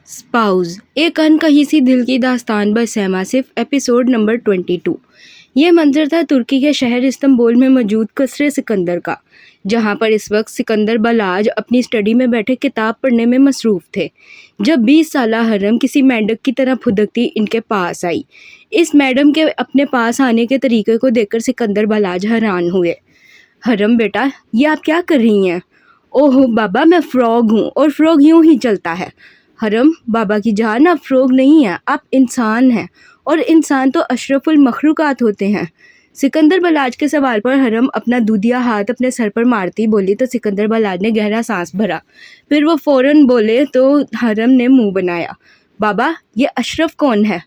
Spouse एक अनकही सी दिल की दास्तान बस है मासिफ एपिसोड नंबर 22। ये मंजर था तुर्की के शहर इस्तांबुल में मौजूद कसरे सिकंदर का, जहाँ पर इस वक्त सिकंदर बलाज अपनी स्टडी में बैठे किताब पढ़ने में मसरूफ़ थे, जब 20 साला हरम किसी मेंढक की तरह फुदकती इनके पास आई। इस मैडम के अपने पास आने के तरीके को देखकर सिकंदर बलाज हैरान हुए। हरम बेटा, ये आप क्या कर रही हैं? ओह बाबा, मैं फ्रॉग हूँ और फ्रॉग यूं ही चलता है। हरम, बाबा की जान, आप फ्रॉग नहीं हैं, आप इंसान हैं, और इंसान तो अशरफुल मखलूकात होते हैं। सिकंदर बलाज के सवाल पर हरम अपना दूधिया हाथ अपने सर पर मारती बोली तो सिकंदर बलाज ने गहरा सांस भरा। फिर वो फौरन बोले तो हरम ने मुंह बनाया। बाबा, ये अशरफ कौन है?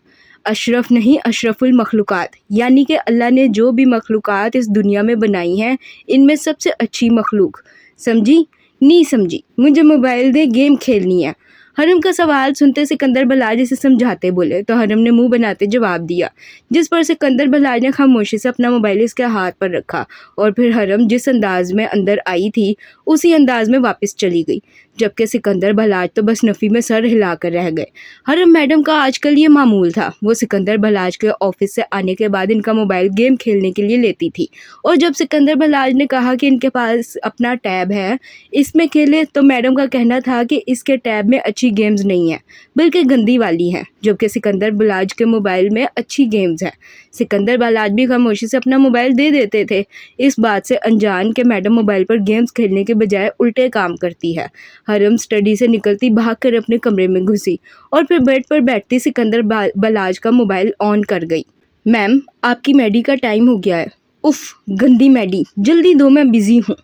अशरफ नहीं, अशरफुल मखलूकात, यानी कि अल्लाह ने जो भी मखलूकात इस दुनिया में बनाई हैं, इनमें सबसे अच्छी मखलूक। समझी? नहीं समझी? मुझे मोबाइल दे, गेम खेलनी है। हरम का सवाल सुनते सिकंदर बलाज इसे समझाते बोले तो हरम ने मुंह बनाते जवाब दिया, जिस पर सिकंदर बलाज ने खामोशी से अपना मोबाइल इसके हाथ पर रखा और फिर हरम जिस अंदाज में अंदर आई थी उसी अंदाज में वापस चली गई, जबकि सिकंदर बलाज तो बस नफ़ी में सर हिलाकर रह गए। हरम मैडम का आजकल ये मामूल था, वो सिकंदर बलाज के ऑफिस से आने के बाद इनका मोबाइल गेम खेलने के लिए लेती थी, और जब सिकंदर बलाज ने कहा कि इनके पास अपना टैब है, इसमें खेले, तो मैडम का कहना था कि इसके टैब में अच्छी गेम्स नहीं है बल्कि गंदी वाली हैं, जबकि सिकंदर बलाज के मोबाइल में अच्छी गेम्स हैं। सिकंदर बलाज भी खामोशी से अपना मोबाइल दे देते थे, इस बात से अनजान कि मैडम मोबाइल पर गेम्स खेलने के बजाय उल्टे काम करती है। हरम स्टडी से निकलती भागकर अपने कमरे में घुसी और फिर बेड पर बैठती सिकंदर बलाज का मोबाइल ऑन कर गई। मैम, आपकी मैडी का टाइम हो गया है। उफ, गंदी मैडी, जल्दी दो, मैं बिजी हूँ।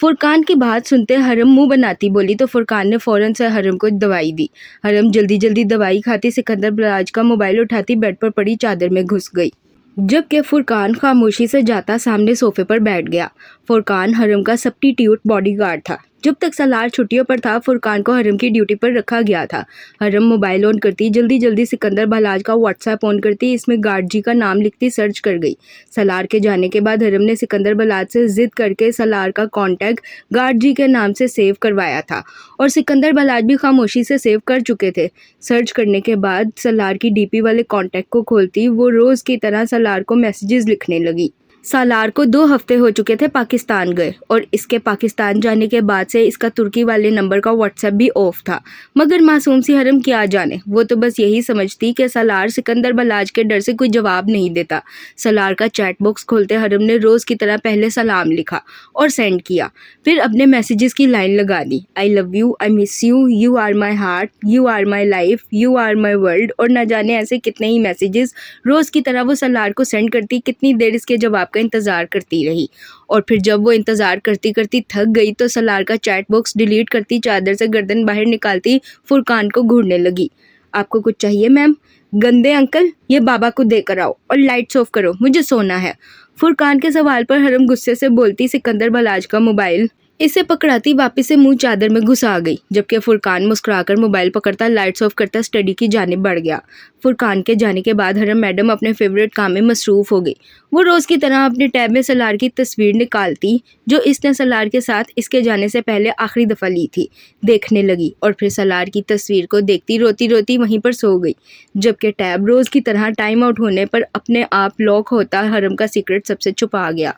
फुरकान की बात सुनते हरम मुंह बनाती बोली तो फुरकान ने फ़ौरन से हरम को दवाई दी। हरम जल्दी जल्दी दवाई खाती सिकंदर बलाज का मोबाइल उठाती बेड पर पड़ी चादर में घुस गई, जबकि फुरकान खामोशी से जाता सामने सोफे पर बैठ गया। फुरकान हरम का सब्स्टिट्यूट बॉडीगार्ड था। जब तक सलार छुट्टियों पर था, फुरकान को हरम की ड्यूटी पर रखा गया था। हरम मोबाइल ऑन करती जल्दी जल्दी सिकंदर बलाज का व्हाट्सएप ऑन करती, इसमें गार्ड जी का नाम लिखती सर्च कर गई। सलार के जाने के बाद हरम ने सिकंदर बलाज से जिद करके सलार का कॉन्टैक्ट गार्ड जी के नाम से सेव करवाया था, और सिकंदर बलाज भी खामोशी से सेव कर चुके थे। सर्च करने के बाद सलार की डीपी वाले कॉन्टैक्ट को खोलती वो रोज़ की तरह सलार को मैसेजेस लिखने लगी। सालार को 2 हफ्ते हो चुके थे पाकिस्तान गए, और इसके पाकिस्तान जाने के बाद से इसका तुर्की वाले नंबर का व्हाट्सएप भी ऑफ था। मगर मासूम सी हरम क्या जाने, वो तो बस यही समझती कि सालार सिकंदर बलाज के डर से कोई जवाब नहीं देता। सालार का चैट बॉक्स खोलते हरम ने रोज़ की तरह पहले सलाम लिखा और सेंड किया, फिर अपने मैसेजेस की लाइन लगा दी। I love you, I miss you, you are my heart, you are my life, you are my world, और न जाने ऐसे कितने ही मैसेजेस रोज़ की तरह वो सालार को सेंड करती। कितनी देर इसके जवाब का इंतज़ार करती रही, और फिर जब वो इंतज़ार करती करती थक गई तो सलार का चैट बॉक्स डिलीट करती, चादर से गर्दन बाहर निकालती फुरकान को घूरने लगी। आपको कुछ चाहिए मैम? गंदे अंकल, ये बाबा को देकर आओ और लाइट्स ऑफ करो, मुझे सोना है। फुरकान के सवाल पर हरम गुस्से से बोलती सिकंदर बलाज का मोबाइल इसे पकड़ाती वापस से मुंह चादर में घुसा गई, जबकि फुरकान मुस्कुराकर मोबाइल पकड़ता लाइट्स ऑफ करता स्टडी की जानिब बढ़ गया। फुरकान के जाने के बाद हरम मैडम अपने फेवरेट काम में मसरूफ़ हो गई। वो रोज़ की तरह अपने टैब में सलार की तस्वीर निकालती जो इसने सलार के साथ इसके जाने से पहले आखिरी दफ़ा ली थी, देखने लगी, और फिर सलार की तस्वीर को देखती रोती रोती वहीं पर सो गई, जबकि टैब रोज़ की तरह टाइम आउट होने पर अपने आप लॉक होता हरम का सीक्रेट सबसे छुपा गया।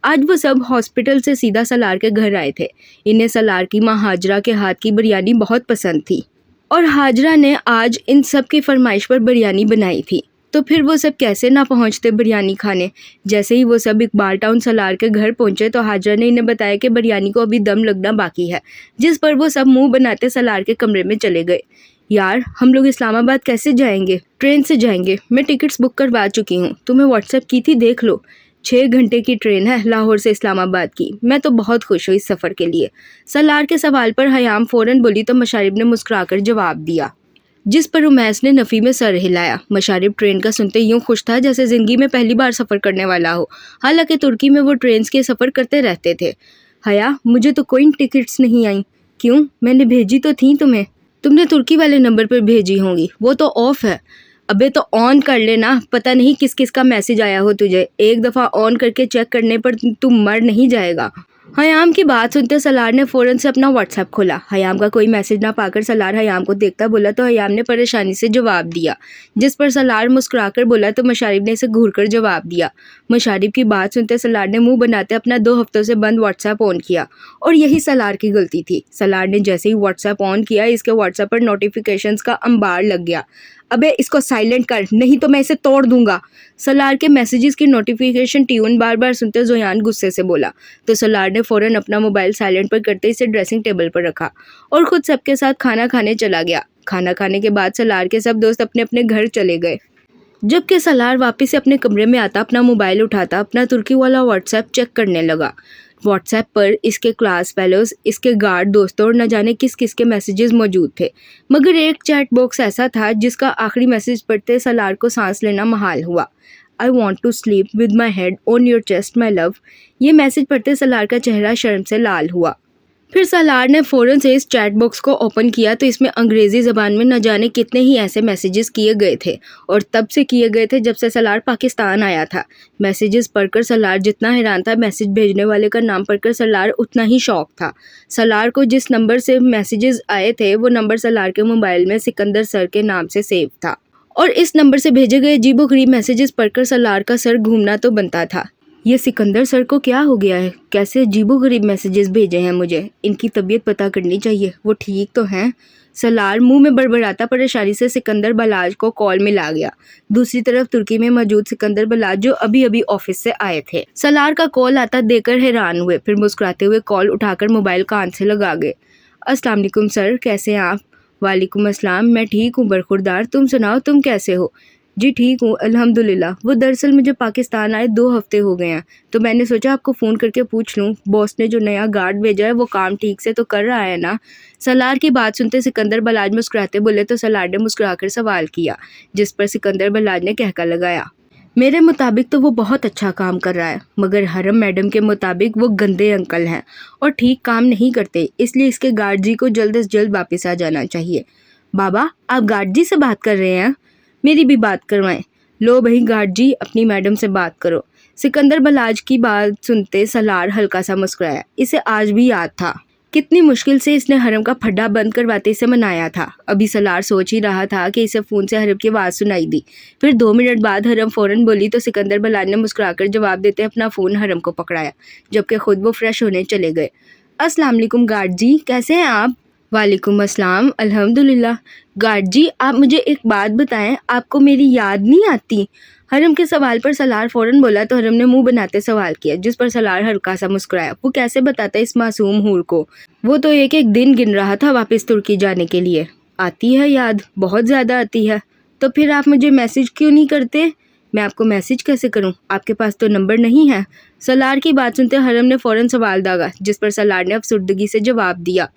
आज वो सब हॉस्पिटल से सीधा सलार के घर आए थे। इन्हें सलार की माँ हाजरा के हाथ की बिरयानी बहुत पसंद थी, और हाजरा ने आज इन सब की फरमाइश पर बिरयानी बनाई थी, तो फिर वो सब कैसे ना पहुंचते बिरयानी खाने। जैसे ही वो सब इकबाल टाउन सलार के घर पहुंचे तो हाजरा ने इन्हें बताया कि बिरयानी को अभी दम लगना बाकी है, जिस पर वो सब मुंह बनाते सलार के कमरे में चले गए। यार, हम लोग इस्लामाबाद कैसे जाएंगे? ट्रेन से जाएंगे, मैं टिकट्स बुक करवा चुकी हूँ, तुम्हें व्हाट्सएप की थी, देख लो। 6 घंटे की ट्रेन है लाहौर से इस्लामाबाद की, मैं तो बहुत खुश हूँ इस सफ़र के लिए। सलार के सवाल पर हयाम फ़ौरन बोली तो मशारिब ने मुस्कुराकर जवाब दिया, जिस पर उमैस ने नफ़ी में सर हिलाया। मशारिब ट्रेन का सुनते यूँ खुश था जैसे ज़िंदगी में पहली बार सफ़र करने वाला हो। हालांकि तुर्की में वो ट्रेन के सफ़र करते रहते थे। हया, मुझे तो कोई टिकट्स नहीं आई। क्यों? मैंने भेजी तो थी तुम्हें। तुमने तुर्की वाले नंबर पर भेजी होंगी, वो तो ऑफ़ है। अबे तो ऑन कर लेना, पता नहीं किस किस का मैसेज आया हो तुझे। एक दफ़ा ऑन करके चेक करने पर तू मर नहीं जाएगा। हयाम की बात सुनते सलार ने फ़ौरन से अपना व्हाट्सएप खोला। हयाम का कोई मैसेज ना पाकर सलार हयाम को देखता बोला तो हयाम ने परेशानी से जवाब दिया, जिस पर सलार मुस्कुराकर बोला तो मशारिब ने इसे घूरकर जवाब दिया। मशारिब की बात सुनते सलार ने मुंह बनाते अपना 2 हफ्तों से बंद व्हाट्सएप ऑन किया और यही सलार की गलती थी। सलार ने जैसे ही व्हाट्सएप ऑन किया इसके व्हाट्सएप पर नोटिफिकेशंस का अंबार लग गया। अबे इसको साइलेंट कर, नहीं तो मैं इसे तोड़ दूंगा। सलार के मैसेजेस की नोटिफिकेशन ट्यून बार बार सुनते जोयान गुस्से से बोला तो सलार ने फ़ौरन अपना मोबाइल साइलेंट पर करते इसे ड्रेसिंग टेबल पर रखा और खुद सबके साथ खाना खाने चला गया। खाना खाने के बाद सलार के सब दोस्त अपने अपने घर चले गए, जबकि सलार वापस से अपने कमरे में आता अपना मोबाइल उठाता अपना तुर्की वाला व्हाट्सएप चेक करने लगा। व्हाट्सएप पर इसके क्लास फेलोज, इसके गार्ड दोस्तों और न जाने किस किस के मैसेजेस मौजूद थे, मगर एक चैट बॉक्स ऐसा था जिसका आखिरी मैसेज पढ़ते सलार को सांस लेना महाल हुआ। I want to sleep with my head on your chest my love. ये मैसेज पढ़ते सलार का चेहरा शर्म से लाल हुआ। फिर सलार ने फ़ौरन से इस चैट बॉक्स को ओपन किया तो इसमें अंग्रेज़ी ज़बान में न जाने कितने ही ऐसे मैसेजेस किए गए थे और तब से किए गए थे जब से सलार पाकिस्तान आया था। मैसेजेस पढ़कर सलार जितना हैरान था, मैसेज भेजने वाले का नाम पढ़कर सलार उतना ही शौक था। सलार को जिस नंबर से मैसेजेस आए थे वो नंबर सलार के मोबाइल में सिकंदर सर के नाम से सेव था और इस नंबर से भेजे गए अजीबोगरीब मैसेजेस पढ़कर सलार का सर घूमना तो बनता था। ये सिकंदर सर को क्या हो गया है? कैसे अजीबोगरीब मैसेजेस भेजे हैं मुझे? इनकी तबीयत पता करनी चाहिए, वो ठीक तो हैं? सलार मुंह में बड़बड़ाता परेशानी से सिकंदर बलाज को कॉल मिला गया। दूसरी तरफ तुर्की में मौजूद सिकंदर बलाज जो अभी अभी ऑफिस से आए थे सलार का कॉल आता देखकर हैरान हुए, फिर मुस्कुराते हुए कॉल उठाकर मोबाइल कान से लगा गए। अस्सलाम वालेकुम सर, कैसे हैं आप? वालेकुम अस्सलाम, मैं ठीक हूँ बरखुरदार, तुम सुनाओ तुम कैसे हो? जी ठीक हूँ अल्हम्दुलिल्लाह। वो दरअसल मुझे पाकिस्तान आए 2 हफ्ते हो गए हैं तो मैंने सोचा आपको फ़ोन करके पूछ लूँ, बॉस ने जो नया गार्ड भेजा है वो काम ठीक से तो कर रहा है ना? सलार की बात सुनते सिकंदर बलाज मुस्कुराते बोले तो सलार ने मुस्कुराकर सवाल किया, जिस पर सिकंदर बलाज ने कहका लगाया, मेरे मुताबिक तो वो बहुत अच्छा काम कर रहा है, मगर हरम मैडम के मुताबिक वो गंदे अंकल हैं और ठीक काम नहीं करते, इसलिए इसके गार्ड जी को जल्द से जल्द वापस आ जाना चाहिए। बाबा, आप गार्ड जी से बात कर रहे हैं? मेरी भी बात करवाएं। लो भाई गार्ड जी, अपनी मैडम से बात करो। सिकंदर बलाज की बात सुनते सलार हल्का सा मुस्कुराया। इसे आज भी याद था कितनी मुश्किल से इसने हरम का फड्डा बंद करवाते इसे मनाया था। अभी सलार सोच ही रहा था कि इसे फ़ोन से हरम की आवाज़ सुनाई दी। फिर 2 मिनट बाद हरम फ़ौरन बोली तो सिकंदर बलाज ने मुस्कुराकर जवाब देते अपना फ़ोन हरम को पकड़ाया, जबकि खुद वो फ्रेश होने चले गए। अस्सलाम वालेकुम गार्ड जी, कैसे हैं आप? वालेकुम अस्सलाम, अल्हम्दुलिल्लाह। गार्ड जी, आप मुझे एक बात बताएं, आपको मेरी याद नहीं आती? हरम के सवाल पर सलार फ़ौरन बोला तो हरम ने मुंह बनाते सवाल किया, जिस पर सलार हल्का सा मुस्कुराया। वो कैसे बताता इस मासूम हूर को? वो तो एक एक दिन गिन रहा था वापस तुर्की जाने के लिए। आती है याद, बहुत ज़्यादा आती है। तो फिर आप मुझे मैसेज क्यों नहीं करते? मैं आपको मैसेज कैसे करूं? आपके पास तो नंबर नहीं है। सलार की बात सुनते हरम ने फ़ौरन सवाल दागा, जिस पर सलार ने अफसुर्दगी से जवाब दिया,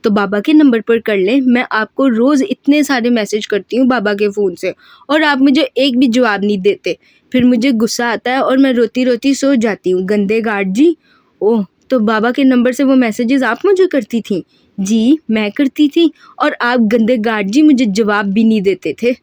तो बाबा के नंबर पर कर लें। मैं आपको रोज़ इतने सारे मैसेज करती हूँ बाबा के फ़ोन से और आप मुझे एक भी जवाब नहीं देते। फिर मुझे गुस्सा आता है और मैं रोती रोती सो जाती हूँ। गंदे गार्ड जी। ओह, तो बाबा के नंबर से वो मैसेजेस आप मुझे करती थी? जी मैं करती थी और आप गंदे गार्ड जी मुझे जवाब भी नहीं देते थे।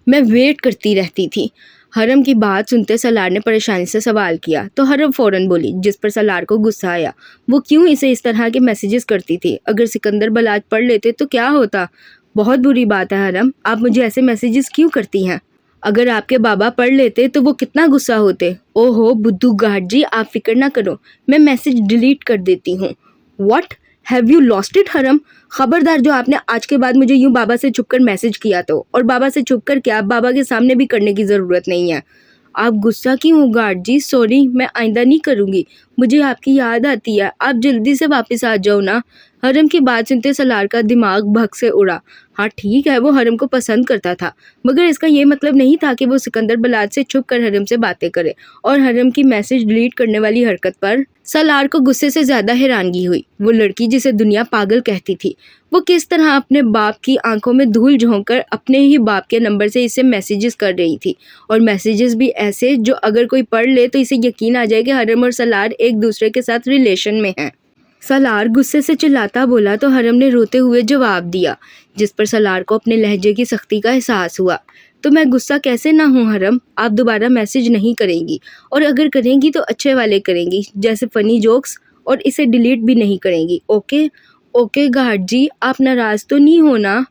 मैं वेट करती रहती थी। हरम की बात सुनते सलार ने परेशानी से सवाल किया तो हरम फ़ौरन बोली, जिस पर सलार को गुस्सा आया। वो क्यों इसे इस तरह के मैसेजेस करती थी? अगर सिकंदर बलाज पढ़ लेते तो क्या होता? बहुत बुरी बात है हरम, आप मुझे ऐसे मैसेजेस क्यों करती हैं? अगर आपके बाबा पढ़ लेते तो वो कितना गुस्सा होते। ओहो बुद्धू गार्ड जी, आप फिक्र ना करो, मैं मैसेज डिलीट कर देती हूँ। What, have you lost it हरम? खबरदार जो आपने आज के बाद मुझे यूं बाबा से छुपकर मैसेज किया तो, और बाबा से छुपकर क्या, बाबा के सामने भी करने की ज़रूरत नहीं है। आप गुस्सा क्यों हो गार्ड जी? सॉरी, मैं आइंदा नहीं करूँगी। मुझे आपकी याद आती है, आप जल्दी से वापस आ जाओ ना। हरम की बात सुनते सलार का दिमाग भग से उड़ा। हाँ ठीक है, वो हरम को पसंद करता था, मगर इसका ये मतलब नहीं था कि वो सिकंदर बलाज से छुप कर हरम से बातें करे। और हरम की मैसेज डिलीट करने वाली हरकत पर सलार को गुस्से से ज़्यादा हैरानगी हुई। वो लड़की जिसे दुनिया पागल कहती थी, वो किस तरह अपने बाप की आंखों में धूल झोंककर अपने ही बाप के नंबर से इसे मैसेजेस कर रही थी, और मैसेजेस भी ऐसे जो अगर कोई पढ़ ले तो इसे यकीन आ जाए कि हरम और सलार एक दूसरे के साथ रिलेशन में हैं। सलार गुस्से से चिल्लाता बोला तो हरम ने रोते हुए जवाब दिया, जिस पर सलार को अपने लहजे की सख्ती का एहसास हुआ। तो मैं गुस्सा कैसे ना हूँ हरम, आप दोबारा मैसेज नहीं करेंगी, और अगर करेंगी तो अच्छे वाले करेंगी, जैसे फ़नी जोक्स और इसे डिलीट भी नहीं करेंगी। ओके ओके गार्ड जी, आप नाराज़ तो नहीं हो ना?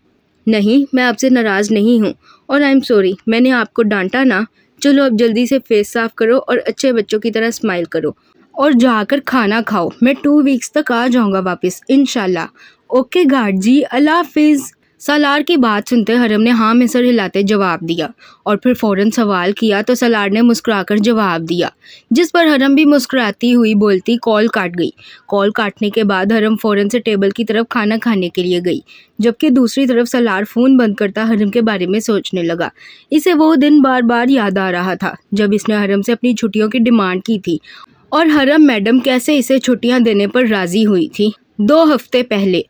नहीं, मैं आपसे नाराज़ नहीं हूँ और आई एम सॉरी, मैंने आपको डांटा ना। चलो अब जल्दी से फेस साफ करो और अच्छे बच्चों की तरह स्माइल करो और जाकर खाना खाओ। मैं 2 वीक्स तक आ जाऊंगा वापस इंशाल्लाह। ओके गार्ड जी, अल्लाह हाफिज़। सालार की बात सुनते हरम ने हाँ में सर हिलाते जवाब दिया और फिर फौरन सवाल किया तो सालार ने मुस्कुराकर जवाब दिया, जिस पर हरम भी मुस्कुराती हुई बोलती कॉल काट गई। कॉल काटने के बाद हरम फौरन से टेबल की तरफ खाना खाने के लिए गई, जबकि दूसरी तरफ सालार फ़ोन बंद करता हरम के बारे में सोचने लगा। इसे वो दिन बार बार याद आ रहा था जब इसने हरम से अपनी छुट्टियों की डिमांड की थी और हरम मैडम कैसे इसे छुट्टियां देने पर राज़ी हुई थी 2 हफ्ते पहले।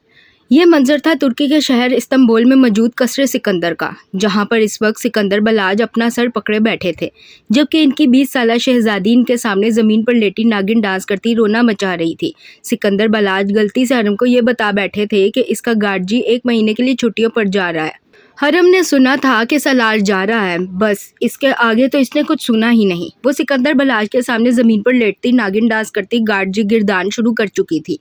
ये मंजर था तुर्की के शहर इस्तांबुल में मौजूद कसरे सिकंदर का, जहां पर इस वक्त सिकंदर बलाज अपना सर पकड़े बैठे थे, जबकि इनकी 20 साला शहजादी इनके सामने ज़मीन पर लेटी नागिन डांस करती रोना मचा रही थी। सिकंदर बलाज गलती से हरम को ये बता बैठे थे कि इसका गार्ड जी 1 महीने के लिए छुट्टियों पर जा रहा है। हरम ने सुना था कि सालार जा रहा है, बस इसके आगे तो इसने कुछ सुना ही नहीं। वो सिकंदर बलाज के सामने ज़मीन पर लेटती नागिन डांस करती गार्ड जी गिरदान शुरू कर चुकी थी।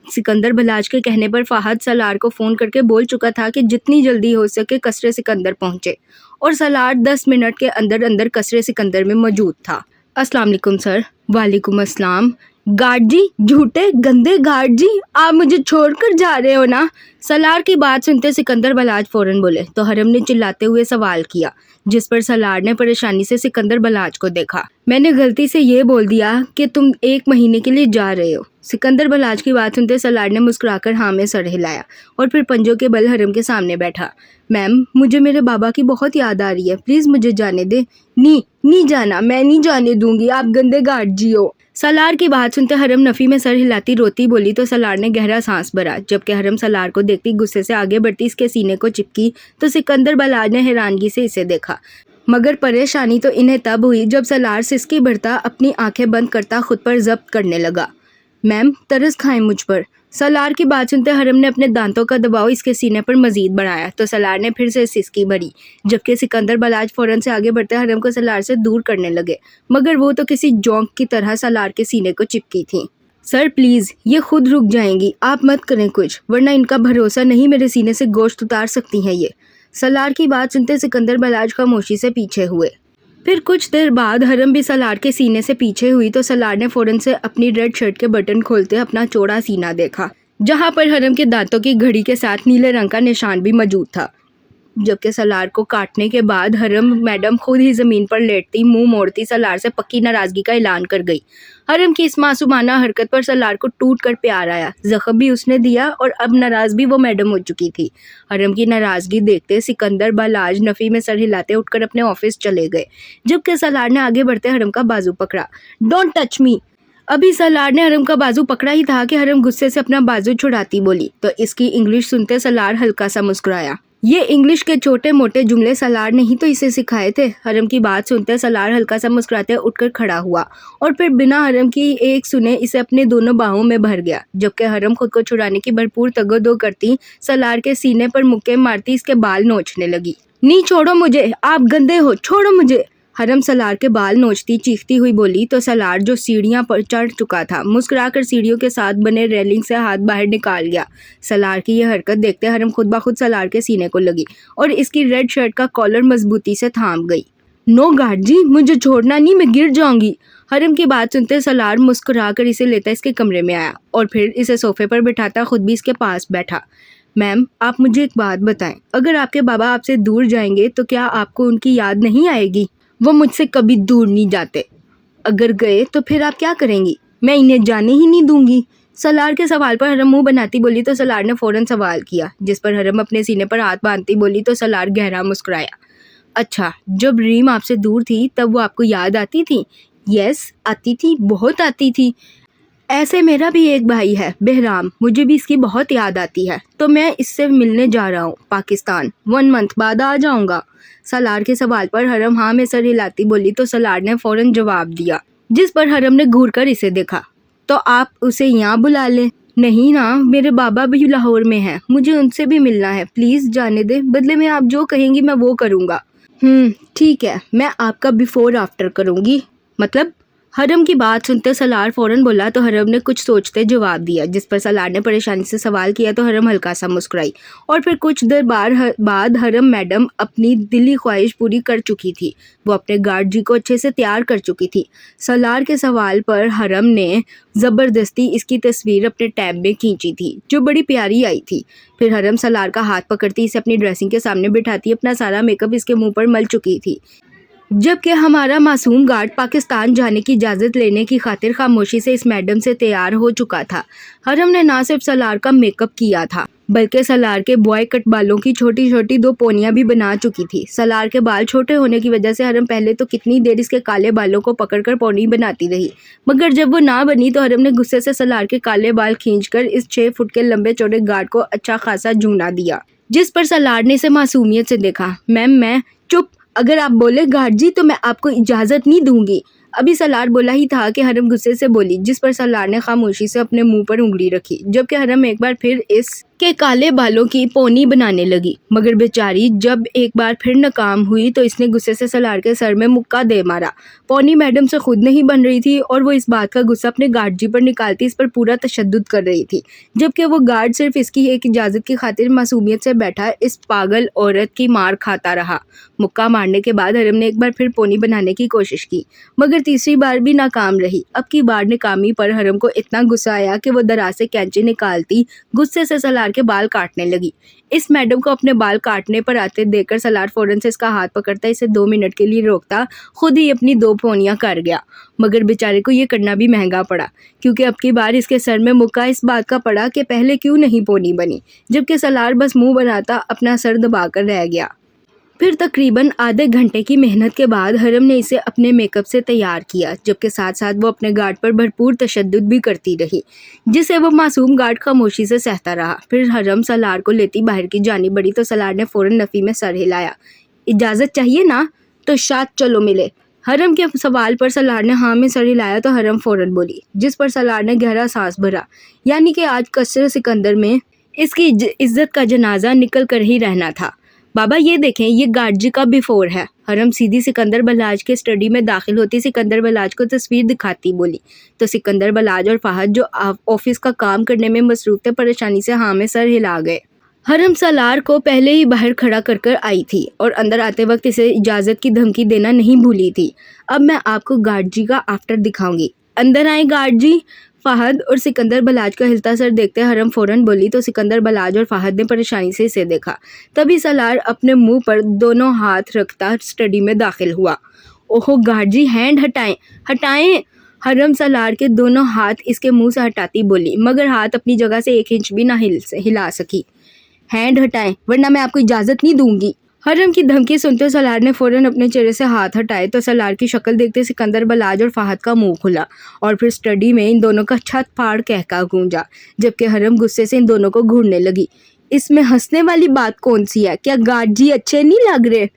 सिकंदर बलाज के कहने पर फ़ाहद सालार को फ़ोन करके बोल चुका था कि जितनी जल्दी हो सके कसरे सिकंदर पहुंचे और सालार 10 मिनट के अंदर अंदर कसरे सिकंदर में मौजूद था। अस्सलाम वालेकुम सर। वालेकुम अस्सलाम। गार्ड जी, झूठे गंदे गार्ड जी, आप मुझे छोड़कर जा रहे हो ना? सालार की बात सुनते सिकंदर बलाज फ़ौरन बोले तो हरम ने चिल्लाते हुए सवाल किया, जिस पर सालार ने परेशानी से सिकंदर बलाज को देखा। मैंने गलती से ये बोल दिया कि तुम 1 महीने के लिए जा रहे हो। सिकंदर बलाज की बात सुनते सालार ने मुस्कुराकर हाँ में सर हिलाया और फिर पंजों के बल हरम के सामने बैठा। मैम, मुझे मेरे बाबा की बहुत याद आ रही है, प्लीज़ मुझे जाने दे। नहीं जाना, मैं नहीं जाने दूंगी, आप गंदे गार्ड जी हो। सालार की बात सुनते हरम नफ़ी में सर हिलाती रोती बोली तो सालार ने गहरा सांस भरा, जबकि हरम सालार को देखती गुस्से से आगे बढ़ती इसके सीने को चिपकी तो सिकंदर बलाज ने हैरानगी से इसे देखा। मगर परेशानी तो इन्हें तब हुई जब सालार सिसकी भरता अपनी आंखें बंद करता खुद पर जब्त करने लगा। मैम, तरस खाएं मुझ पर। सालार की बात सुनते हरम ने अपने दांतों का दबाव इसके सीने पर मजीद बढ़ाया तो सालार ने फिर से सिसकी भरी, जबकि सिकंदर बलाज फौरन से आगे बढ़ते हरम को सालार से दूर करने लगे, मगर वो तो किसी जोंक की तरह सालार के सीने को चिपकी थी। सर प्लीज़, ये खुद रुक जाएंगी, आप मत करें कुछ, वरना इनका भरोसा नहीं, मेरे सीने से गोश्त उतार सकती हैं ये। सालार की बात सुनते सिकंदर बलाज खामोशी से पीछे हुए। फिर कुछ देर बाद हरम भी सालार के सीने से पीछे हुई तो सालार ने फौरन से अपनी रेड शर्ट के बटन खोलते अपना चौड़ा सीना देखा, जहां पर हरम के दांतों की घड़ी के साथ नीले रंग का निशान भी मौजूद था। जबकि सालार को काटने के बाद हरम मैडम खुद ही ज़मीन पर लेटती मुंह मोड़ती सालार से पक्की नाराज़गी का ऐलान कर गई। हरम की इस मासूमाना हरकत पर सालार को टूट कर प्यार आया, जख्म भी उसने दिया और अब नाराज़ भी वो मैडम हो चुकी थी। हरम की नाराज़गी देखते सिकंदर बलाज नफ़ी में सर हिलाते उठकर अपने ऑफिस चले गए, जबकि सालार ने आगे बढ़ते हरम का बाजू पकड़ा। Don't touch me. अभी सालार ने हरम का बाजू पकड़ा ही था कि हरम गुस्से से अपना बाजू छुड़ाती बोली तो इसकी इंग्लिश सुनते सालार हल्का सा मुस्कुराया। ये इंग्लिश के छोटे मोटे जुमले सालार ने ही तो इसे सिखाए थे। हरम की बात सुनते सालार हल्का सा मुस्कुराते उठकर खड़ा हुआ और फिर बिना हरम की एक सुने इसे अपने दोनों बाहों में भर गया, जबकि हरम खुद को छुड़ाने की भरपूर तगदो करती सालार के सीने पर मुक्के मारती इसके बाल नोचने लगी। नहीं, छोड़ो मुझे, आप गंदे हो, छोड़ो मुझे। हरम सालार के बाल नोचती चीखती हुई बोली तो सालार जो सीढ़ियां पर चढ़ चुका था मुस्कुराकर सीढ़ियों के साथ बने रेलिंग से हाथ बाहर निकाल गया। सालार की यह हरकत देखते हरम खुद ब खुद सालार के सीने को लगी और इसकी रेड शर्ट का कॉलर मजबूती से थाम गई। नो गार्ड जी, मुझे छोड़ना नहीं, मैं गिर जाऊंगी। हरम की बात सुनते सालार मुस्कुराकर इसे लेता इसके कमरे में आया और फिर इसे सोफे पर बिठाता खुद भी इसके पास बैठा। मैम, आप मुझे एक बात बताएं, अगर आपके बाबा आपसे दूर जाएंगे तो क्या आपको उनकी याद नहीं आएगी? वो मुझसे कभी दूर नहीं जाते। अगर गए तो फिर आप क्या करेंगी? मैं इन्हें जाने ही नहीं दूंगी। सालार के सवाल पर हरम मुंह बनाती बोली तो सालार ने फौरन सवाल किया, जिस पर हरम अपने सीने पर हाथ बांधती बोली तो सालार गहरा मुस्कुराया। अच्छा, जब रीम आपसे दूर थी तब वो आपको याद आती थी? यस, आती थी, बहुत आती थी। ऐसे मेरा भी एक भाई है बहराम, मुझे भी इसकी बहुत याद आती है, तो मैं इससे मिलने जा रहा हूँ पाकिस्तान, 1 मंथ बाद आ जाऊँगा। सालार के सवाल पर हरम हाँ में सर हिलाती बोली तो सालार ने फौरन जवाब दिया, जिस पर हरम ने घूर कर इसे देखा। तो आप उसे यहाँ बुला लें। नहीं ना, मेरे बाबा भी लाहौर में हैं, मुझे उनसे भी मिलना है, प्लीज़ जाने दे, बदले में आप जो कहेंगी मैं वो करूँगा। ठीक है, मैं आपका बिफोर आफ्टर करूँगी। मतलब? हरम की बात सुनते सलार फौरन बोला तो हरम ने कुछ सोचते जवाब दिया, जिस पर सलार ने परेशानी से सवाल किया तो हरम हल्का सा मुस्कुराई। और फिर कुछ देर बाद हरम मैडम अपनी दिली ख्वाहिश पूरी कर चुकी थी। वो अपने गार्ड जी को अच्छे से तैयार कर चुकी थी। सलार के सवाल पर हरम ने ज़बरदस्ती इसकी तस्वीर अपने टैब में खींची थी, जो बड़ी प्यारी आई थी। फिर हरम सलार का हाथ पकड़ती इसे अपनी ड्रेसिंग के सामने बिठाती अपना सारा मेकअप इसके मुंह पर मल चुकी थी, जबकि हमारा मासूम गार्ड पाकिस्तान जाने की इजाज़त लेने की खातिर खामोशी से इस मैडम से तैयार हो चुका था। हरम ने ना सिर्फ सलार का मेकअप किया था, बल्कि सलार के बॉय कट बालों की छोटी छोटी 2 पोनियां भी बना चुकी थी। सलार के बाल छोटे होने की वजह से हरम पहले तो कितनी देर इसके काले बालों को पकड़कर पोनी बनाती रही, मगर जब वो ना बनी तो हरम ने गुस्से से सलार के काले बाल खींचकर इस 6 फुट के लंबे चौड़े गार्ड को अच्छा खासा जूना दिया, जिस पर सलार ने इसे मासूमियत से देखा। मैम मैं चुप, अगर आप बोले गार्ड जी तो मैं आपको इजाज़त नहीं दूंगी। अभी सलार बोला ही था कि हरम गुस्से से बोली, जिस पर सलार ने खामोशी से अपने मुंह पर उंगली रखी, जबकि हरम एक बार फिर इसके काले बालों की पोनी बनाने लगी। मगर बेचारी जब एक बार फिर नाकाम हुई तो इसने गुस्से से सलार के सर में मुक्का दे मारा। पोनी मैडम से खुद नहीं बन रही थी और वो इस बात का गुस्सा अपने गार्ड जी पर निकालती इस पर पूरा तशद्दुद कर रही थी, जबकि वो गार्ड सिर्फ इसकी एक इजाज़त की खातिर मासूमियत से बैठा इस पागल औरत की मार खाता रहा। मुक्का मारने के बाद हरम ने एक बार फिर पोनी बनाने की कोशिश की, मगर तीसरी बार भी नाकाम रही। अब की बार नाकामी पर हरम को इतना गुस्सा आया कि वो दराज से कैंची निकालती गुस्से से सलार के बाल काटने लगी। इस मैडम को अपने बाल काटने पर आते देखकर सलार फौरन से इसका हाथ पकड़ता इसे 2 मिनट के लिए रोकता, खुद ही अपनी 2 पोनियां कर गया। मगर बेचारे को ये करना भी महंगा पड़ा, क्योंकि अब की बार इसके सर में मुक्का इस बात का पड़ा कि पहले क्यों नहीं पोनी बनी, जबकि सलार बस मुंह बनाता अपना सर दबाकर रह गया। फिर तकरीबन आधे घंटे की मेहनत के बाद हरम ने इसे अपने मेकअप से तैयार किया, जबकि साथ साथ वो अपने गार्ड पर भरपूर तशद्दुद भी करती रही, जिसे वो मासूम गार्ड खामोशी से सहता रहा। फिर हरम सलार को लेती बाहर की जानी बढ़ी तो सलार ने फ़ौरन नफ़ी में सर हिलाया। इजाज़त चाहिए ना, तो शायद चलो मिले। हरम के सवाल पर सलार ने हाँ में सर हिलाया तो हरम फ़ौरन बोली, जिस पर सलार ने गहरा सांस भरा, यानी कि आज कसर सिकंदर में इसकी इज्जत का जनाजा निकल कर ही रहना था। बाबा ये देखें, ये गार्ड जी का बिफोर है। हरम सीधी सिकंदर बलाज के स्टडी में दाखिल होती सिकंदर बलाज को तस्वीर दिखाती बोली, तो सिकंदर बलाज और फाहद जो ऑफिस का काम करने में मसरूफ थे परेशानी से हाँ में सर हिला गए। हरम सलार को पहले ही बाहर खड़ा कर आई थी और अंदर आते वक्त इसे इजाज़त की धमकी देना नहीं भूली थी। अब मैं आपको गार्ड जी का आफ्टर दिखाऊंगी, अंदर आए गार्ड जी। फाहद और सिकंदर बलाज का हिलता सर देखते हरम फ़ौरन बोली, तो सिकंदर बलाज और फाहद ने परेशानी से इसे देखा। तभी सलार अपने मुंह पर दोनों हाथ रखता स्टडी में दाखिल हुआ। ओहो गार्ड जी, हैंड हटाएं हटाएं। हरम सलार के दोनों हाथ इसके मुंह से हटाती बोली, मगर हाथ अपनी जगह से 1 इंच भी ना हिला सकी। हैंड हटाएं वरना मैं आपको इजाज़त नहीं दूंगी। हरम की धमकी सुनते सलार ने फ़ौरन अपने चेहरे से हाथ हटाए तो सलार की शक्ल देखते सिकंदर बलाज और फाहद का मुंह खुला और फिर स्टडी में इन दोनों का छत फाड़ कहका गूंजा, जबकि हरम गुस्से से इन दोनों को घूरने लगी। इसमें हंसने वाली बात कौन सी है? क्या गार्ड जी अच्छे नहीं लग रहे?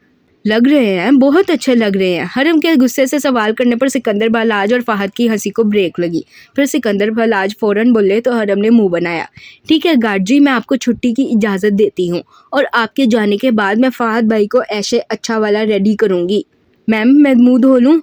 लग रहे हैं, बहुत अच्छे लग रहे हैं। हरम के गुस्से से सवाल करने पर सिकंदर बलाज और फाहद की हंसी को ब्रेक लगी। फिर सिकंदर बलाज फ़ौरन बोले तो हरम ने मुंह बनाया। ठीक है गार्ड जी, मैं आपको छुट्टी की इजाज़त देती हूँ और आपके जाने के बाद मैं फाहद भाई को ऐसे अच्छा वाला रेडी करूँगी। मैम मैं मुँह धो लूँ?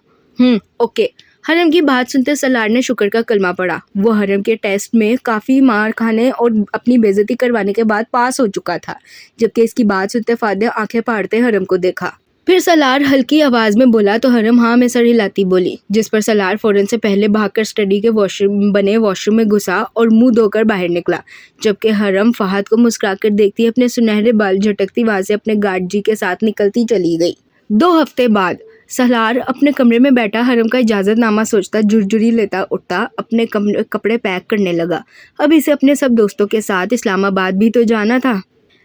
ओके। हरम की बात सुनते सलार ने शुक्र का कलमा पढ़ा। वो हरम के टेस्ट में काफ़ी मार खाने और अपनी बेइज्जती करवाने के बाद पास हो चुका था, जबकि इसकी बात सुनते फाहद ने आंखें फाड़ते हरम को देखा। फिर सलार हल्की आवाज़ में बोला तो हरम हाँ में सर हिलाती बोली, जिस पर सलार फ़ौरन से पहले भागकर स्टडी के वॉशरूम में घुसा और मुंह धोकर बाहर निकला, जबकि हरम फाहद को मुस्कुराकर देखती अपने सुनहरे बाल झटकती वहाँ से अपने गार्ड जी के साथ निकलती चली गई। 2 हफ्ते बाद सलार अपने कमरे में बैठा हरम का इजाज़तनामा सोचता जुरजुरी लेता उठता अपने कपड़े पैक करने लगा। अब इसे अपने सब दोस्तों के साथ इस्लामाबाद भी तो जाना था।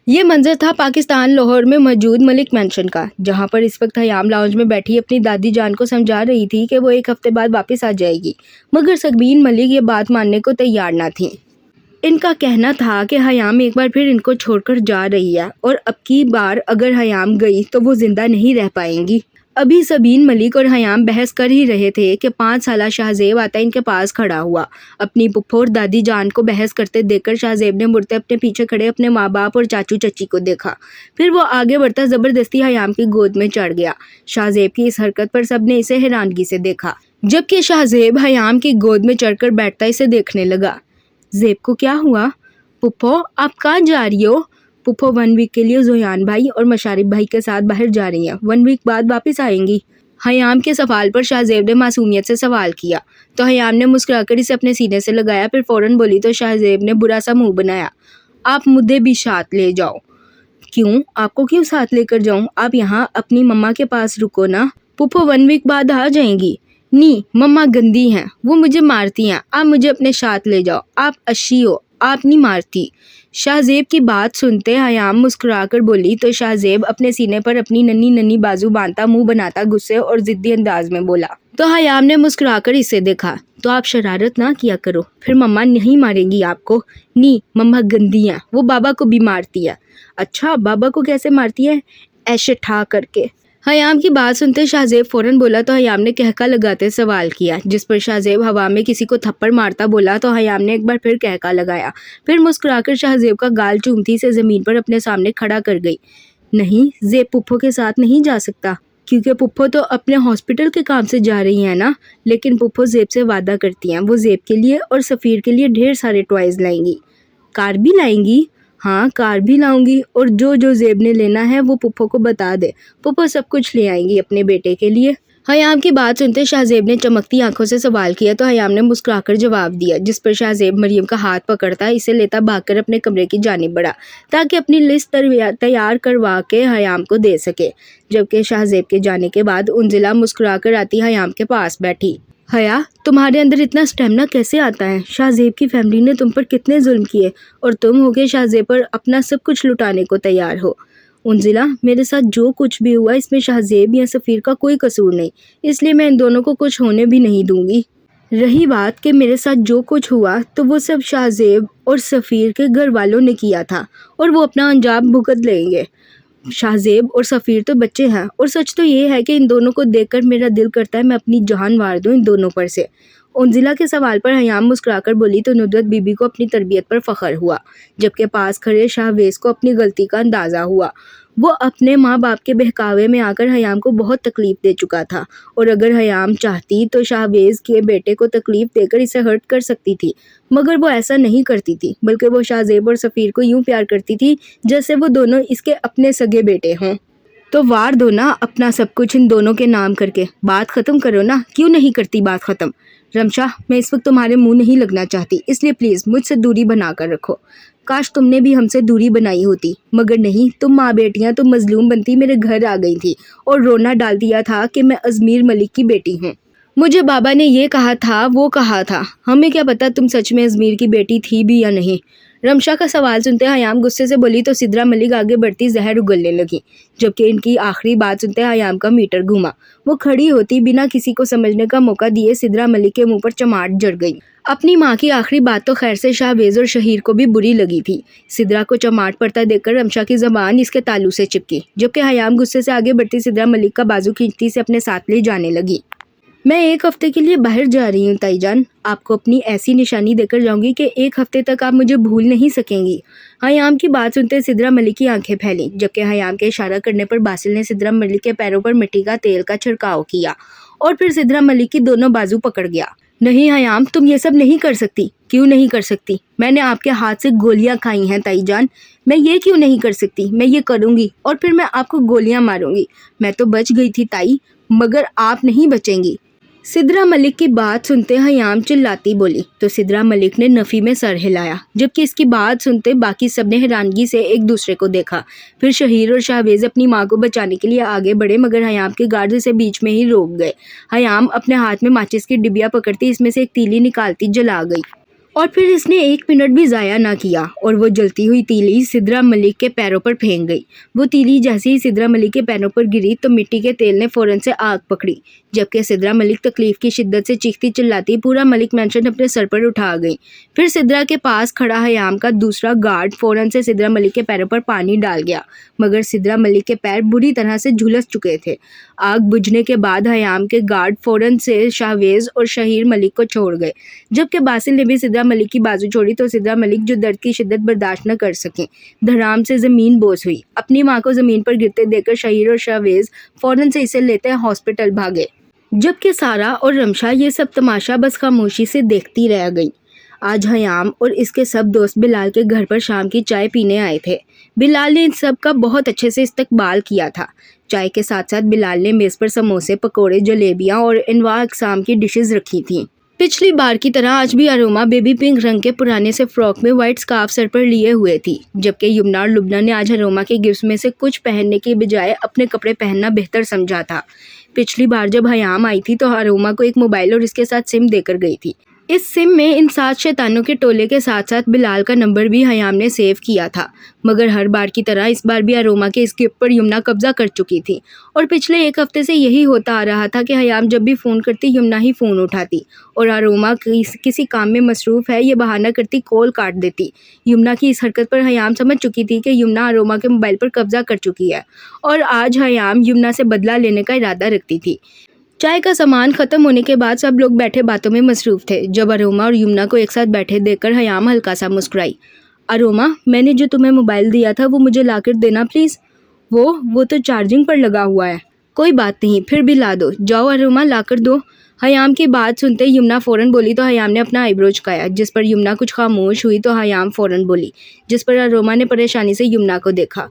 ये मंजर था पाकिस्तान लाहौर में मौजूद मलिक मैंशन का, जहां पर इस वक्त हयाम लाउंज में बैठी अपनी दादी जान को समझा रही थी कि वो 1 हफ्ते बाद वापस आ जाएगी, मगर सबीन मलिक ये बात मानने को तैयार ना थी। इनका कहना था कि हयाम एक बार फिर इनको छोड़कर जा रही है और अब की बार अगर हयाम गई तो वो जिंदा नहीं रह पाएंगी। अभी सबीन मलिक और हयाम बहस कर ही रहे थे कि 5 साला शाहजेब आता इनके पास खड़ा हुआ। अपनी पुप्पो और दादी जान को बहस करते देखकर शाहजेब ने मुड़ते अपने पीछे खड़े अपने माँ बाप और चाचू चची को देखा। फिर वो आगे बढ़ता ज़बरदस्ती हयाम की गोद में चढ़ गया। शाहजेब की इस हरकत पर सबने इसे हैरानगी से देखा। जबकि शाहजेब हयाम की गोद में चढ़कर बैठता इसे देखने लगा। जेब को क्या हुआ? पुप्पो आप कहाँ जा रही हो? पुप्पो 1 वीक के लिए जोयान भाई और मशारिफ भाई के साथ बाहर जा रही हैं, 1 वीक बाद वापस आएंगी। हयाम के सवाल पर शाहजेब ने मासूमियत से सवाल किया तो हयाम ने मुस्कुराकर इसे अपने सीने से लगाया। फिर फौरन बोली तो शाहजेब ने बुरा सा मुंह बनाया। आप मुझे भी साथ ले जाओ। क्यों? आपको क्यों साथ लेकर जाऊं? आप यहाँ अपनी मम्मा के पास रुको ना। पुप्पो 1 वीक बाद आ जाएंगी। नी मम्मा गंदी हैं, वो मुझे मारती हैं, आप मुझे अपने साथ ले जाओ। आप अच्छी हो, आप नहीं मारती। शाहजेब की बात सुनते हयाम मुस्कुराकर बोली तो शाहजेब अपने सीने पर अपनी नन्ही नन्ही बाजू बांधता मुंह बनाता गुस्से और जिद्दी अंदाज में बोला। तो हयाम ने मुस्कुराकर इसे देखा। तो आप शरारत ना किया करो, फिर मम्मा नहीं मारेंगी आपको। नी मम्मा गंदी हैं, वो बाबा को भी मारती है। अच्छा बाबा को कैसे मारती है? ऐसे ठा करके। हयाम की बात सुनते शाहजेब फौरन बोला तो हयाम ने कहका लगाते सवाल किया, जिस पर शाहजेब हवा में किसी को थप्पड़ मारता बोला तो हयाम ने एक बार फिर कहका लगाया। फिर मुस्कुराकर शाहजेब का गाल चूमती से ज़मीन पर अपने सामने खड़ा कर गई। नहीं, जेब पुप्पो के साथ नहीं जा सकता, क्योंकि पुप्पो तो अपने हॉस्पिटल के काम से जा रही हैं ना। लेकिन पुप्पो जेब से वादा करती हैं, वो जेब के लिए और सफ़ीर के लिए ढेर सारे टॉयज़ लाएंगी। कार भी लाएंगी? हाँ कार भी लाऊंगी, और जो जो जेब ने लेना है वो पुप्पो को बता दे, पुप्पो सब कुछ ले आएंगी अपने बेटे के लिए। हयाम की बात सुनते शाहजेब ने चमकती आंखों से सवाल किया तो हयाम ने मुस्कुराकर जवाब दिया, जिस पर शाहजेब मरियम का हाथ पकड़ता इसे लेता भागकर अपने कमरे की जानिब बढ़ा ताकि अपनी लिस्ट तैयार करवा के हयाम को दे सके। जबकि शाहजेब के जाने के बाद उन्जिला मुस्कुराकर आती हयाम के पास बैठी। हया तुम्हारे अंदर इतना स्टेमिना कैसे आता है? शाहजेब की फैमिली ने तुम पर कितने जुल्म किए और तुम हो के शाहजेब पर अपना सब कुछ लुटाने को तैयार हो। उन्जिला मेरे साथ जो कुछ भी हुआ इसमें शाहजेब या सफ़ीर का कोई कसूर नहीं, इसलिए मैं इन दोनों को कुछ होने भी नहीं दूंगी। रही बात कि मेरे साथ जो कुछ हुआ तो वो सब शाहजेब और सफ़ीर के घर वालों ने किया था और वो अपना अंजाम भुगत लेंगे। शाहजेब और सफ़ीर तो बच्चे हैं और सच तो ये है कि इन दोनों को देखकर मेरा दिल करता है मैं अपनी जान वार दूं इन दोनों पर से। उन्जिला के सवाल पर हयाम मुस्कुराकर बोली तो नुदरत बीबी को अपनी तरबियत पर फ़ख्र हुआ, जबकि पास खड़े शाहवेज़ को अपनी गलती का अंदाज़ा हुआ। वो अपने माँ बाप के बहकावे में आकर हयाम को बहुत तकलीफ़ दे चुका था और अगर हयाम चाहती तो शाहवेज़ के बेटे को तकलीफ़ देकर इसे हर्ट कर सकती थी, मगर वो ऐसा नहीं करती थी, बल्कि वो शाहजेब और सफ़ीर को यूँ प्यार करती थी जैसे वो दोनों इसके अपने सगे बेटे हों। तो वार दो ना अपना सब कुछ इन दोनों के नाम करके, बात ख़त्म करो ना। क्यों नहीं करती बात ख़त्म? रमशा मैं इस वक्त तुम्हारे मुंह नहीं लगना चाहती, इसलिए प्लीज़ मुझसे दूरी बना कर रखो। काश तुमने भी हमसे दूरी बनाई होती, मगर नहीं, तुम माँ बेटियाँ तो मजलूम बनती मेरे घर आ गई थी और रोना डाल दिया था कि मैं अजमीर मलिक की बेटी हूँ। मुझे बाबा ने ये कहा था वो कहा था, हमें क्या पता तुम सच में अजमीर की बेटी थी भी या नहीं। रमशा का सवाल सुनते हयाम गुस्से से बोली तो सिद्रा मलिक आगे बढ़ती जहर उगलने लगी, जबकि इनकी आखिरी बात सुनते हयाम का मीटर घूमा। वो खड़ी होती बिना किसी को समझने का मौका दिए सिद्रा मलिक के मुंह पर चमाट जड़ गई। अपनी माँ की आखिरी बात तो खैर से शाहवेज़ और शहीर को भी बुरी लगी थी। सिद्रा को चमाट पड़ता देखकर रमशा की ज़बान इसके तालू से चिपकी, जबकि हयाम गुस्से से आगे बढ़ती सिद्रा मलिक का बाजू खींचती से अपने साथ ले जाने लगी। मैं 1 हफ्ते के लिए बाहर जा रही हूँ ताईजान, आपको अपनी ऐसी निशानी देकर जाऊंगी कि 1 हफ्ते तक आप मुझे भूल नहीं सकेंगी। हयाम की बात सुनते सिद्रा मलिक की आंखें फैलीं, जबकि हयाम के इशारा करने पर बासिल ने सिद्रा मलिक के पैरों पर मिट्टी का तेल का छिड़काव किया और फिर सिद्रा मलिक की दोनों बाजू पकड़ गया। नहीं हयाम तुम ये सब नहीं कर सकती। क्यों नहीं कर सकती? मैंने आपके हाथ से गोलियां खाई हैं ताईजान, मैं ये क्यों नहीं कर सकती? मैं ये करूँगी और फिर मैं आपको गोलियां मारूंगी। मैं तो बच गई थी ताई, मगर आप नहीं बचेंगी। सिद्रा मलिक की बात सुनते हयाम चिल्लाती बोली तो सिद्रा मलिक ने नफ़ी में सर हिलाया, जबकि इसकी बात सुनते बाकी सब ने हैरानगी से एक दूसरे को देखा। फिर शहीर और शाहवेज़ अपनी माँ को बचाने के लिए आगे बढ़े, मगर हयाम के गार्ड इसे बीच में ही रोक गए। हयाम अपने हाथ में माचिस की डिबिया पकड़ती इसमें से एक तीली निकालती जला गई और फिर इसने 1 मिनट भी ज़ाया ना किया और वो जलती हुई तीली सिद्रा मलिक के पैरों पर फेंक गई। वो तीली जैसे ही सिद्रा मलिक के पैरों पर गिरी तो मिट्टी के तेल ने फ़ौरन से आग पकड़ी, जबकि सिद्रा मलिक तकलीफ़ की शिद्दत से चीखती चिल्लाती पूरा मलिक मैंशन अपने सर पर उठा गई। फिर सिद्रा के पास खड़ा हयाम का दूसरा गार्ड फ़ौरन से सिद्रा मलिक के पैरों पर पानी डाल गया, मगर सिद्रा मलिक के पैर बुरी तरह से झुलस चुके थे। आग बुझने के बाद हयाम के गार्ड फ़ौरन से शाहवेज़ और शहीर मलिक को छोड़ गए, जबकि बासिल ने भी सिद्रा मलिक की बाजू छोड़ी तो सिद्रा मलिक जो दर्द की शिद्दत बर्दाश्त न कर सकें धड़ाम से ज़मीन बोस हुई। अपनी माँ को ज़मीन पर गिरते देखकर शहीर और शाहवेज़ फ़ौरन से इसे लेते हॉस्पिटल भागे। जबकि सारा और रमशा ये सब तमाशा बस खामोशी से देखती रह गईं। आज हयाम और इसके सब दोस्त बिलाल के घर पर शाम की चाय पीने आए थे। बिलाल ने इन सब का बहुत अच्छे से इस्तकबाल किया था। चाय के साथ साथ बिलाल ने मेज़ पर समोसे, पकोड़े, जलेबियाँ और अनवा अक़साम की डिशेस रखी थीं। पिछली बार की तरह आज भी अरोमा बेबी पिंक रंग के पुराने से फ्रॉक में वाइट स्कार्फ सर पर लिए हुए थी, जबकि यमुना और लुबना ने आज अरोमा के गिफ्ट्स में से कुछ पहनने की बजाय अपने कपड़े पहनना बेहतर समझा था। पिछली बार जब हयाम आई थी तो अरोमा को एक मोबाइल और इसके साथ सिम देकर गई थी। इस सिम में इन 7 शैतानों के टोले के साथ साथ बिलाल का नंबर भी हयाम ने सेव किया था। मगर हर बार की तरह इस बार भी अरोमा के इस गिफ्ट पर यमुना कब्जा कर चुकी थी और पिछले 1 हफ्ते से यही होता आ रहा था कि हयाम जब भी फ़ोन करती यमुना ही फ़ोन उठाती और अरोमा किसी काम में मसरूफ़ है ये बहाना करती कॉल काट देती। यमुना की इस हरकत पर हयाम समझ चुकी थी कि यमुना अरोमा के मोबाइल पर कब्जा कर चुकी है और आज हयाम यमुना से बदला लेने का इरादा रखती थी। चाय का सामान ख़त्म होने के बाद सब लोग बैठे बातों में मसरूफ़ थे। जब अरोमा और यमुना को एक साथ बैठे देखकर हयाम हल्का सा मुस्कुराई। अरोमा, मैंने जो तुम्हें मोबाइल दिया था वो मुझे लाकर देना प्लीज़। वो तो चार्जिंग पर लगा हुआ है। कोई बात नहीं, फिर भी ला दो। जाओ अरोमा, लाकर दो। हयाम की बात सुनते यमुना फ़ौरन बोली तो हयाम ने अपना आईब्रो झुकाया, जिस पर यमुना कुछ खामोश हुई तो हयाम फ़ौरन बोली, जिस पर अरोमा ने परेशानी से यमुना को देखा।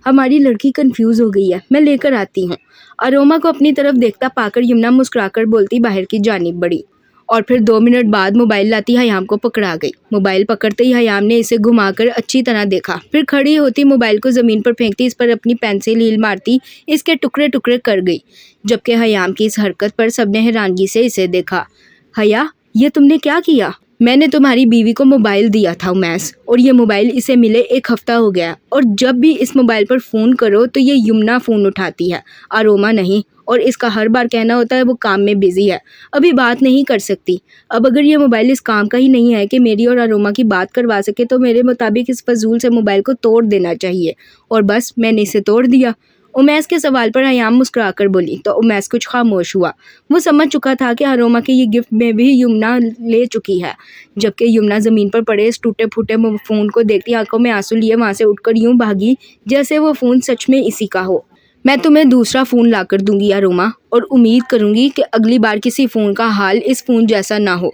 हमारी लड़की कंफ्यूज हो गई है, मैं लेकर आती हूँ। अरोमा को अपनी तरफ देखता पाकर यमुना मुस्कुराकर बोलती बाहर की जानिब बढ़ी और फिर 2 मिनट बाद मोबाइल लाती हयाम को पकड़ा गई। मोबाइल पकड़ते ही हयाम ने इसे घुमाकर अच्छी तरह देखा, फिर खड़ी होती मोबाइल को ज़मीन पर फेंकती इस पर अपनी पेंसिल हील मारती इसके टुकड़े टुकड़े कर गई। जबकि हयाम की इस हरकत पर सबने हैरानगी से इसे देखा। हया, ये तुमने क्या किया? मैंने तुम्हारी बीवी को मोबाइल दिया था उमैस, और ये मोबाइल इसे मिले 1 हफ्ता हो गया और जब भी इस मोबाइल पर फ़ोन करो तो ये यमुना फ़ोन उठाती है, अरोमा नहीं। और इसका हर बार कहना होता है वो काम में बिज़ी है, अभी बात नहीं कर सकती। अब अगर ये मोबाइल इस काम का ही नहीं है कि मेरी और अरोमा की बात करवा सके तो मेरे मुताबिक इस फजूल से मोबाइल को तोड़ देना चाहिए। और बस मैंने इसे तोड़ दिया। उमैस के सवाल पर हयाम मुस्कुराकर बोली तो उमैस कुछ खामोश हुआ। वो समझ चुका था कि अरोमा के ये गिफ्ट में भी यमुना ले चुकी है। जबकि यमुना ज़मीन पर पड़े इस टूटे फूटे फ़ोन को देखती आंखों में आंसू लिए वहाँ से उठकर यूं भागी जैसे वो फ़ोन सच में इसी का हो। मैं तुम्हें दूसरा फ़ोन ला कर दूंगी अरोमा, और उम्मीद करूंगी कि अगली बार किसी फ़ोन का हाल इस फ़ोन जैसा ना हो।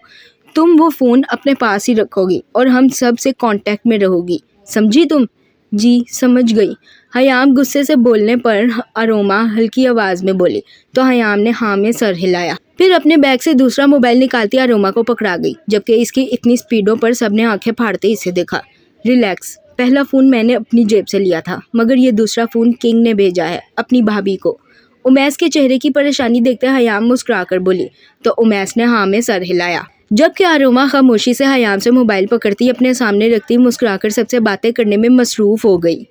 तुम वो फ़ोन अपने पास ही रखोगी और हम सब से कांटेक्ट में रहोगी, समझी तुम? जी समझ गई। हयाम गुस्से से बोलने पर अरोमा हल्की आवाज़ में बोली तो हयाम ने हाँ में सर हिलाया। फिर अपने बैग से दूसरा मोबाइल निकालती अरोमा को पकड़ा गई, जबकि इसकी इतनी स्पीडों पर सबने आंखें फाड़ते इसे देखा। रिलैक्स, पहला फ़ोन मैंने अपनी जेब से लिया था, मगर ये दूसरा फ़ोन किंग ने भेजा है अपनी भाभी को। उमैस के चेहरे की परेशानी देखते हयाम मुस्कुराकर बोली तो उमैस ने हाँ में सर हिलाया। जबकि अरोमा खामोशी से हयाम से मोबाइल पकड़ती अपने सामने रखती मुस्कुराकर सबसे बातें करने में मसरूफ़ हो गई।